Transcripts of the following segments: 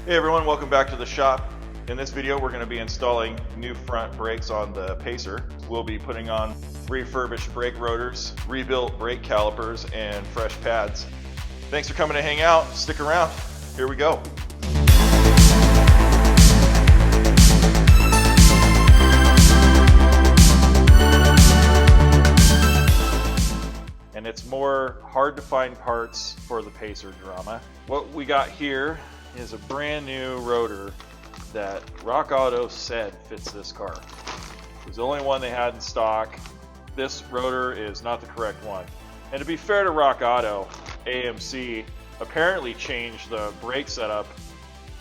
Hey everyone, welcome back to the shop. In this video we're going to be installing new front brakes on the Pacer. We'll be putting on refurbished brake rotors, rebuilt brake calipers, and fresh pads. Thanks for coming to hang out. Stick around. Here we go. And it's more hard to find parts for the Pacer drama. What we got here is a brand new rotor that Rock Auto said fits this car. It was the only one they had in stock. This rotor is not the correct one. And to be fair to Rock Auto, AMC apparently changed the brake setup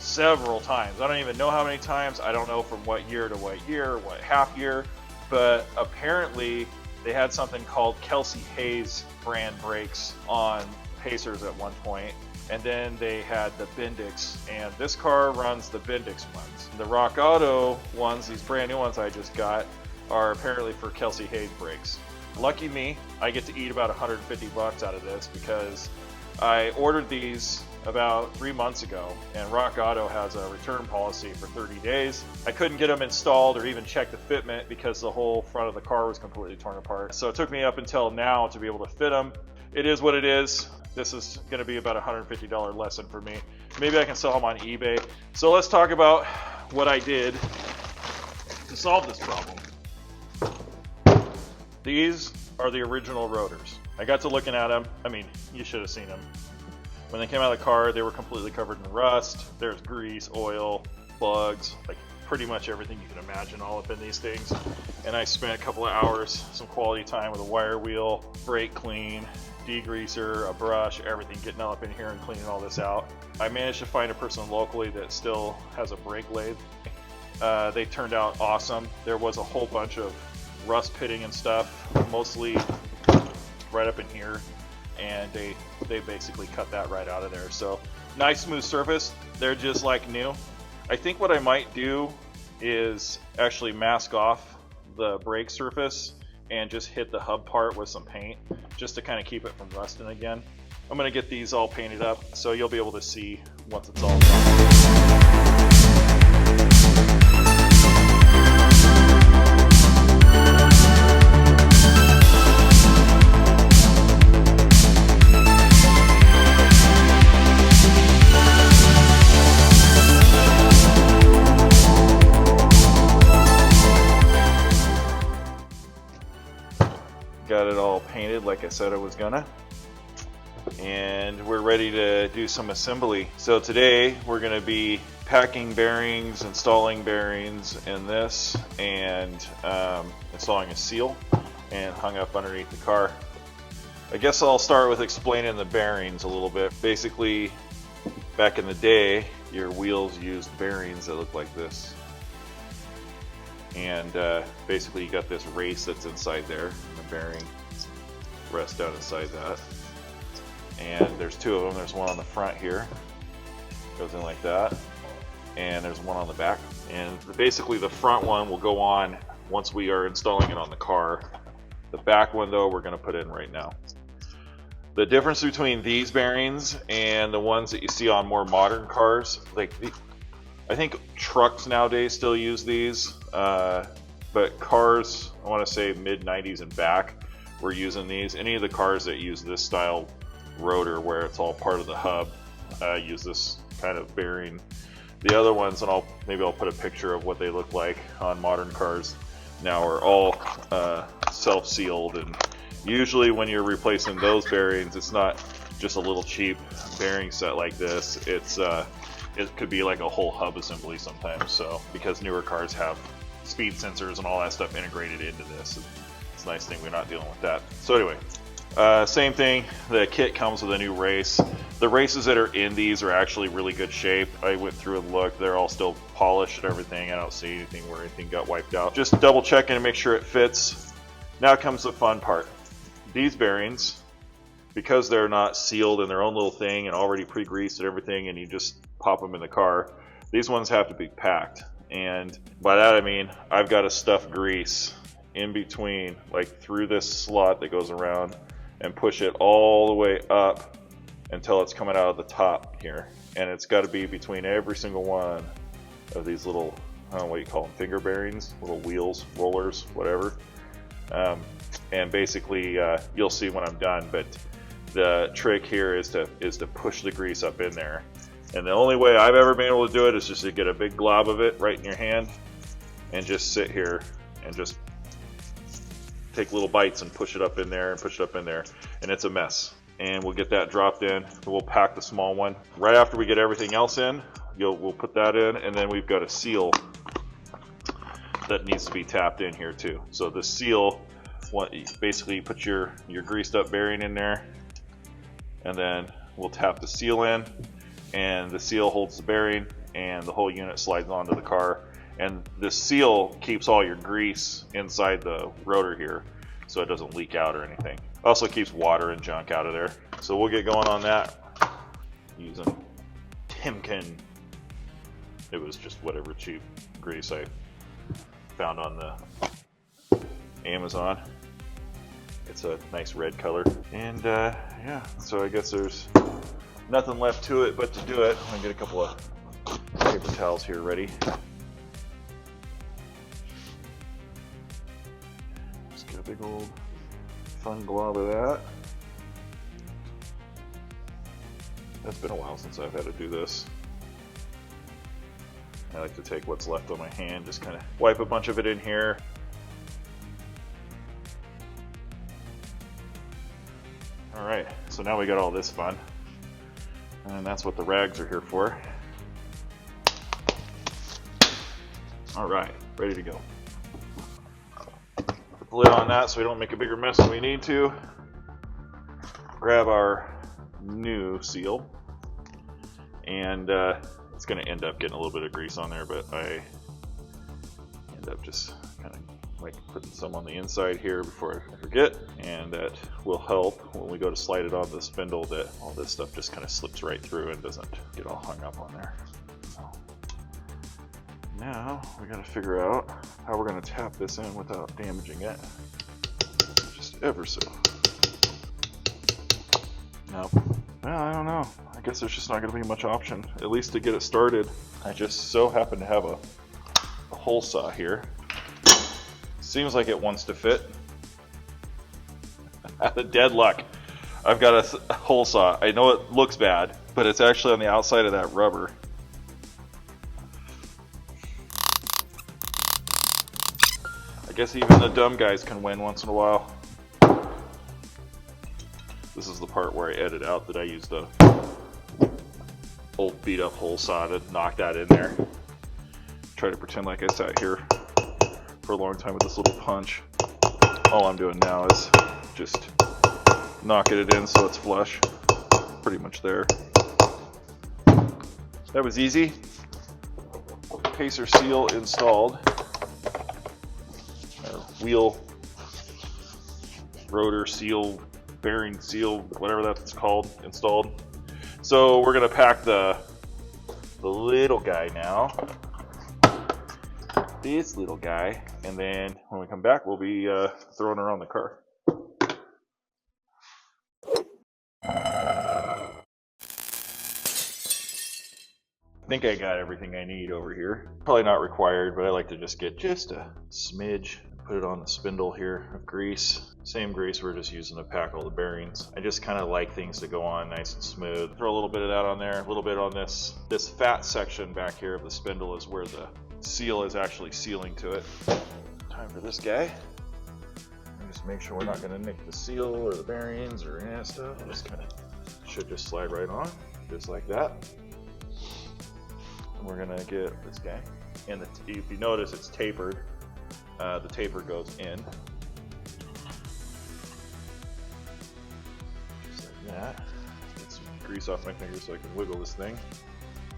several times. I don't even know how many times. I don't know from what year to what year, what half year, but apparently they had something called Kelsey Hayes brand brakes on Pacers at one point. And then they had the Bendix, and this car runs the Bendix ones. The Rock Auto ones, these brand new ones I just got, are apparently for Kelsey Hayes brakes. Lucky me, I get to eat about 150 bucks out of this because I ordered these about 3 months ago, and Rock Auto has a return policy for 30 days. I couldn't get them installed or even check the fitment because the whole front of the car was completely torn apart. So it took me up until now to be able to fit them. It is what it is. This is going to be about a $150 lesson for me. Maybe I can sell them on eBay. So let's talk about what I did to solve this problem. These are the original rotors. I got to looking at them. I mean, you should have seen them. When they came out of the car, they were completely covered in rust. There's grease, oil, bugs, like pretty much everything you can imagine all up in these things. And I spent a couple of hours, some quality time with a wire wheel, brake clean, degreaser, a brush, everything, getting all up in here and cleaning all this out. I managed to find a person locally that still has a brake lathe. They turned out awesome. There was a whole bunch of rust pitting and stuff, mostly right up in here, and they basically cut that right out of there. So nice smooth surface. They're just like new. I think what I might do is actually mask off the brake surface and just hit the hub part with some paint just to kind of keep it from rusting again. I'm going to get these all painted up so you'll be able to see once it's all done. Got it all painted like I said I was gonna, and we're ready to do some assembly. So today we're going to be packing bearings, installing bearings in this, and installing a seal and hung up underneath the car. I guess I'll start with explaining the bearings a little bit. Basically, back in the day, your wheels used bearings that look like this. And basically you got this race that's inside there, and the bearing rests down inside that. And there's two of them. There's one on the front here, goes in like that, and there's one on the back. And basically the front one will go on once we are installing it on the car. The back one though, we're going to put in right now. The difference between these bearings and the ones that you see on more modern cars, I think trucks nowadays still use these, but cars, I want to say mid-90s and back, were using these. Any of the cars that use this style rotor where it's all part of the hub use this kind of bearing. The other ones, and maybe I'll put a picture of what they look like on modern cars now, are all self-sealed. And usually when you're replacing those bearings, it's not just a little cheap bearing set like this. It could be like a whole hub assembly sometimes. So because newer cars have speed sensors and all that stuff integrated into this, it's a nice thing we're not dealing with that. So anyway, same thing, the kit comes with a new race. The races that are in these are actually really good shape. I went through and looked, they're all still polished and everything. I don't see anything where anything got wiped out. Just double checking to make sure it fits. Now comes the fun part. These bearings, because they're not sealed in their own little thing and already pre-greased and everything, and you just pop them in the car, these ones have to be packed. And by that I mean I've got to stuff grease in between, like through this slot that goes around, and push it all the way up until it's coming out of the top here. and it's got to be between every single one of these little, I don't know what you call them, finger bearings, little wheels, rollers, whatever. And basically, you'll see when I'm done, but the trick here is to push the grease up in there. And the only way I've ever been able to do it is just to get a big glob of it right in your hand and just sit here and just take little bites and push it up in there and push it up in there, and it's a mess. And we'll get that dropped in. We'll pack the small one. Right after we get everything else in, we'll put that in, and then we've got a seal that needs to be tapped in here too. So the seal, basically you put your greased up bearing in there, and then we'll tap the seal in, and the seal holds the bearing, and the whole unit slides onto the car. And the seal keeps all your grease inside the rotor here, so it doesn't leak out or anything. Also keeps water and junk out of there. So we'll get going on that using Timken. It was just whatever cheap grease I found on the Amazon. It's a nice red color. And yeah, so I guess there's nothing left to it but to do it. I'm gonna get a couple of paper towels here ready. Just get a big old fun glob of that. It's been a while since I've had to do this. I like to take what's left on my hand, just kind of wipe a bunch of it in here. Alright, so now we got all this fun. And that's what the rags are here for. Alright, ready to go. Put the lid on that so we don't make a bigger mess than we need to. Grab our new seal. And it's going to end up getting a little bit of grease on there, but I end up just kind of like putting some on the inside here before I forget, and that will help when we go to slide it on the spindle that all this stuff just kind of slips right through and doesn't get all hung up on there. So now we got to figure out how we're going to tap this in without damaging it, just ever so. Nope. Well, I don't know. I guess there's just not going to be much option, at least to get it started. I just so happen to have a hole saw here. Seems like it wants to fit. The dead luck. I've got a hole saw. I know it looks bad, but it's actually on the outside of that rubber. I guess even the dumb guys can win once in a while. This is the part where I edit out that I used a old beat up hole saw to knock that in there. Try to pretend like I sat here for a long time with this little punch. All I'm doing now is just knocking it in so it's flush. Pretty much there. That was easy. Pacer seal installed. Our wheel rotor seal, bearing seal, whatever that's called, installed. So we're gonna pack the little guy now. This little guy, and then when we come back we'll be throwing around the car. I think I got everything I need over here. Probably not required, but I like to just get just a smidge, put it on the spindle here of grease. Same grease we're just using to pack all the bearings. I just kind of like things to go on nice and smooth. Throw a little bit of that on there, a little bit on this fat section back here of the spindle is where the seal is actually sealing to it. Time for this guy. Just make sure we're not going to nick the seal or the bearings or any of that stuff. Just kind of should just slide right on, just like that. And we're going to get this guy. And if you notice, it's tapered. The taper goes in. Just like that. Get some grease off my fingers so I can wiggle this thing.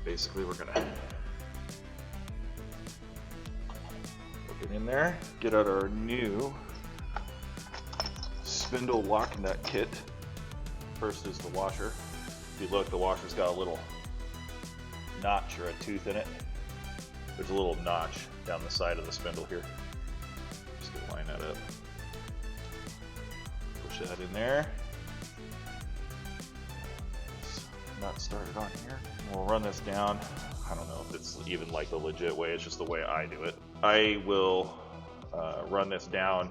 Basically, we're going to get in there, get out our new spindle lock nut kit. First is the washer. If you look, the washer's got a little notch or a tooth in it. There's a little notch down the side of the spindle here. Just gonna line that up. Push that in there. not started on here. We'll run this down. I don't know if it's even like the legit way, it's just the way I do it. I will run this down.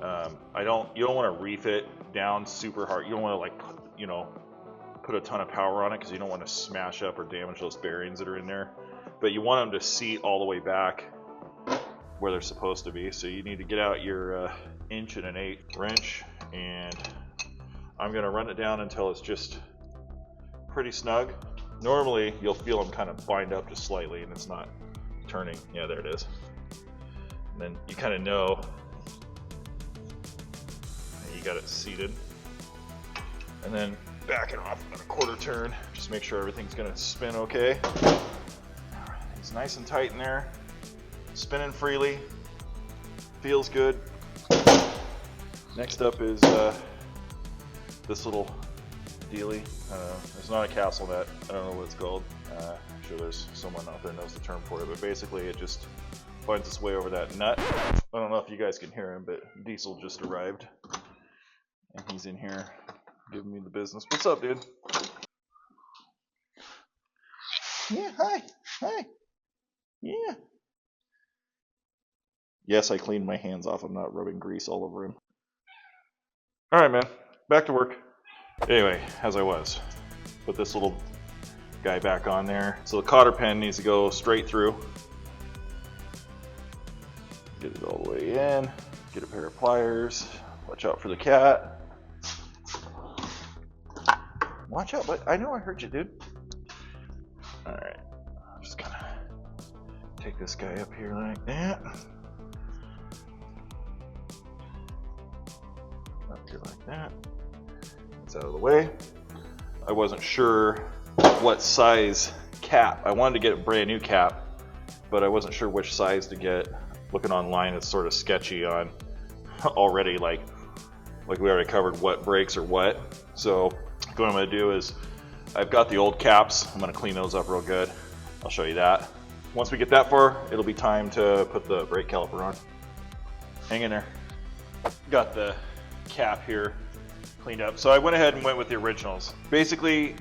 You don't want to reef it down super hard. You don't want to like, put a ton of power on it because you don't want to smash up or damage those bearings that are in there. But you want them to seat all the way back where they're supposed to be. So you need to get out your 1 1/8" wrench, and I'm going to run it down until it's just pretty snug. Normally you'll feel them kind of bind up just slightly and it's not turning. Yeah, there it is. And then you kind of know you got it seated. And then back it off about a 1/4 turn. Just make sure everything's going to spin okay. It's nice and tight in there. Spinning freely. Feels good. Next up is this little dealie. It's not a castle nut. I don't know what it's called. I'm sure there's someone out there knows the term for it, but basically it just finds its way over that nut. I don't know if you guys can hear him, but Diesel just arrived. And he's in here giving me the business. What's up, dude? Yeah, hi. Hi. Yeah. Yes, I cleaned my hands off. I'm not rubbing grease all over him. Alright, man. Back to work. Anyway, as I was, put this little guy back on there. So the cotter pin needs to go straight through. Get it all the way in. Get a pair of pliers. Watch out for the cat. Watch out, but I know I heard you, dude. Alright. I'm just gonna take this guy up here like that. Up here like that. It's out of the way. I wasn't sure what size cap. I wanted to get a brand new cap, but I wasn't sure which size to get. Looking online, it's sort of sketchy on already, like we already covered what breaks or what. So what I'm going to do is I've got the old caps. I'm going to clean those up real good. I'll show you that. Once we get that far, it'll be time to put the brake caliper on. Hang in there. Got the cap here cleaned up. So I went ahead and went with the originals. Basically,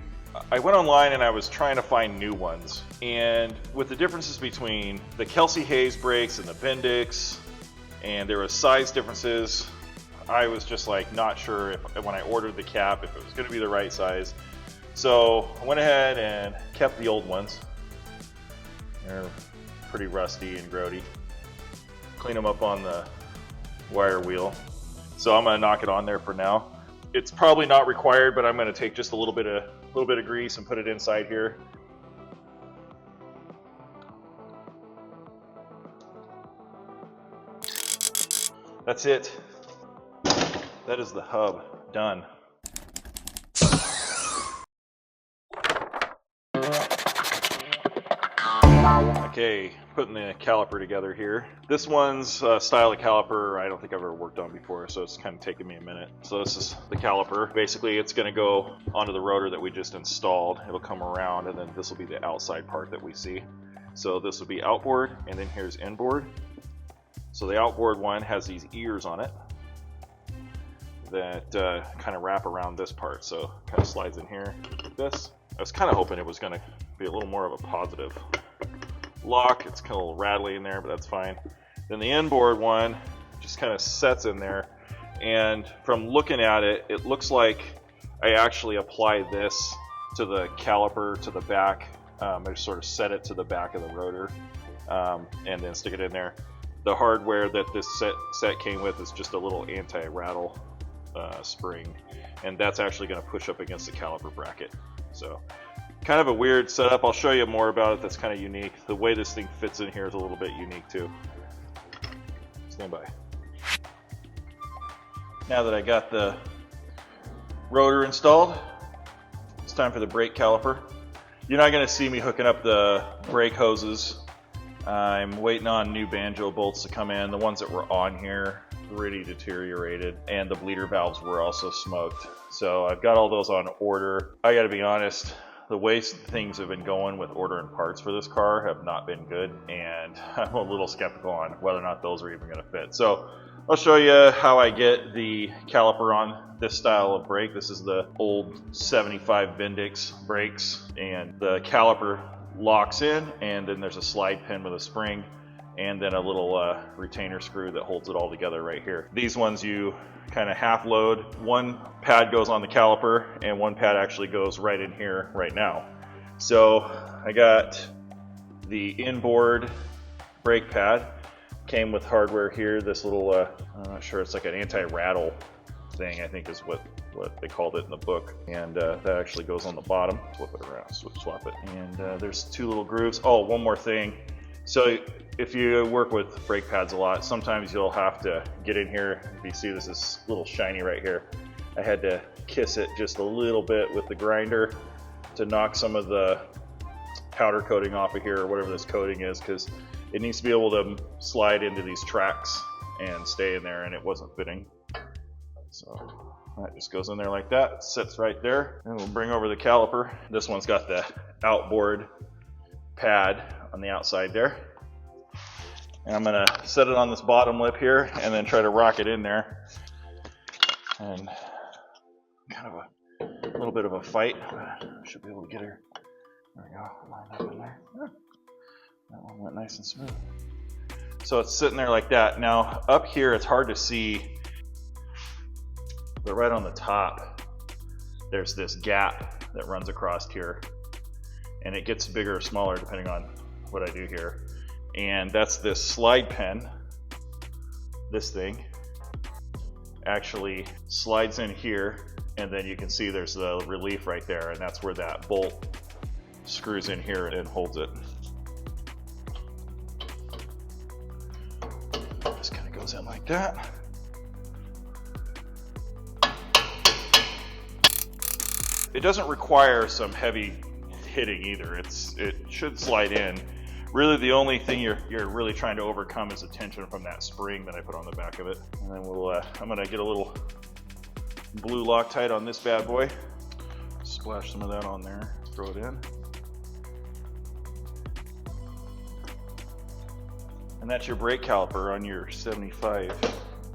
I went online and I was trying to find new ones. And with the differences between the Kelsey Hayes brakes and the Bendix, and there was size differences, I was just like not sure if when I ordered the cap if it was going to be the right size. So I went ahead and kept the old ones. They're pretty rusty and grody. Clean them up on the wire wheel. So I'm going to knock it on there for now. It's probably not required, but I'm going to take just a little bit of grease and put it inside here. That's it. That is the hub done. Okay, putting the caliper together here. This one's style of caliper I don't think I've ever worked on before, so it's kind of taken me a minute. So this is the caliper. Basically, it's going to go onto the rotor that we just installed. It'll come around, and then this will be the outside part that we see. So this will be outboard, and then here's inboard. So the outboard one has these ears on it that kind of wrap around this part. So it kind of slides in here like this. I was kind of hoping it was going to be a little more of a positive lock. It's kind of a little rattly in there, but that's fine. Then the inboard one just kind of sets in there, and from looking at it, it looks like I actually apply this to the caliper to the back. I just sort of set it to the back of the rotor and then stick it in there. The hardware that this set came with is just a little anti-rattle spring, and that's actually going to push up against the caliper bracket. So kind of a weird setup. I'll show you more about it. That's kind of unique. The way this thing fits in here is a little bit unique too. Stand by. Now that I got the rotor installed, it's time for the brake caliper. You're not going to see me hooking up the brake hoses. I'm waiting on new banjo bolts to come in. The ones that were on here pretty deteriorated, and the bleeder valves were also smoked. So I've got all those on order. I got to be honest, the way things have been going with ordering parts for this car have not been good, and I'm a little skeptical on whether or not those are even going to fit. So I'll show you how I get the caliper on this style of brake. This is the old 75 Bendix brakes, and the caliper locks in, and then there's a slide pin with a spring, and then a little retainer screw that holds it all together right here. These ones you kind of half load. One pad goes on the caliper, and one pad actually goes right in here right now. So I got the inboard brake pad. Came with hardware here, this little, I'm not sure, it's like an anti-rattle thing, I think is what they called it in the book. And that actually goes on the bottom. Flip it around, swap it. And there's two little grooves. Oh, one more thing. So if you work with brake pads a lot, sometimes you'll have to get in here. If you see this little shiny right here, I had to kiss it just a little bit with the grinder to knock some of the powder coating off of here, or whatever this coating is, because it needs to be able to slide into these tracks and stay in there, and it wasn't fitting. So that just goes in there like that, sits right there, and we'll bring over the caliper. This one's got the outboard pad on the outside there. And I'm gonna set it on this bottom lip here and then try to rock it in there. And kind of a little bit of a fight. Should be able to get her. There we go, line up in there. That one went nice and smooth. So it's sitting there like that. Now up here it's hard to see, but right on the top there's this gap that runs across here, and it gets bigger or smaller depending on what I do here. And that's this slide pen. This thing actually slides in here, and then you can see there's the relief right there, and that's where that bolt screws in here and holds it. Just kind of goes in like that. It doesn't require some heavy hitting either. It should slide in. Really, the only thing you're really trying to overcome is the tension from that spring that I put on the back of it. And then I'm gonna get a little blue Loctite on this bad boy. Splash some of that on there. Throw it in. And that's your brake caliper on your 75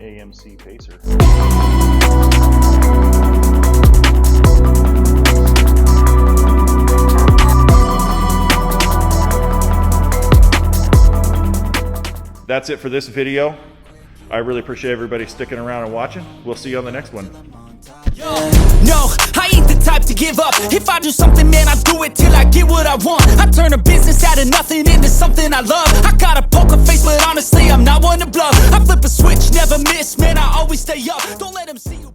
AMC Pacer. That's it for this video. I really appreciate everybody sticking around and watching. We'll see you on the next one. No, I ain't the type to give up. If I do something, man, I do it till I get what I want. I turn a business out of nothing into something I love. I got a poker face, but honestly, I'm not one to bluff. I flip a switch, never miss, man, I always stay up. Don't let them see you.